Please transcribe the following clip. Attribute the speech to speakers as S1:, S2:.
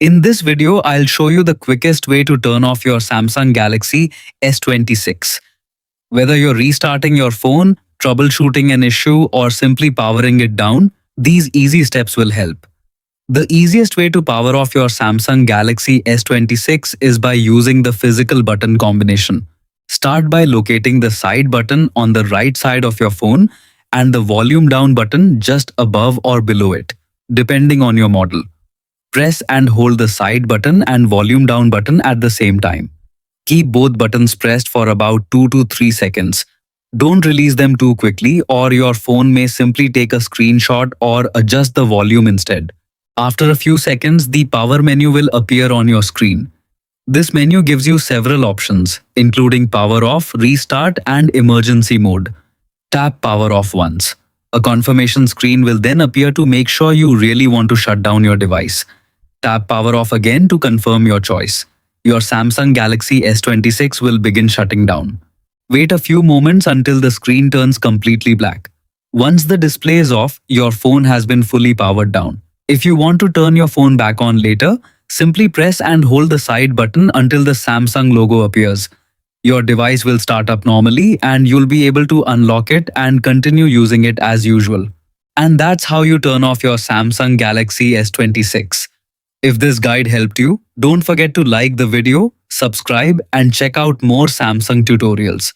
S1: In this video, I'll show you the quickest way to turn off your Samsung Galaxy S26. Whether you're restarting your phone, troubleshooting an issue, or simply powering it down, these easy steps will help. The easiest way to power off your Samsung Galaxy S26 is by using the physical button combination. Start by locating the side button on the right side of your phone and the volume down button just above or below it, depending on your model. Press and hold the side button and volume down button at the same time. Keep both buttons pressed for about 2 to 3 seconds. Don't release them too quickly or your phone may simply take a screenshot or adjust the volume instead. After a few seconds, the power menu will appear on your screen. This menu gives you several options, including power off, restart, and emergency mode. Tap power off once. A confirmation screen will then appear to make sure you really want to shut down your device. Tap power off again to confirm your choice. Your Samsung Galaxy S26 will begin shutting down. Wait a few moments until the screen turns completely black. Once the display is off, your phone has been fully powered down. If you want to turn your phone back on later, simply press and hold the side button until the Samsung logo appears. Your device will start up normally and you'll be able to unlock it and continue using it as usual. And that's how you turn off your Samsung Galaxy S26. If this guide helped you, don't forget to like the video, subscribe, and check out more Samsung tutorials.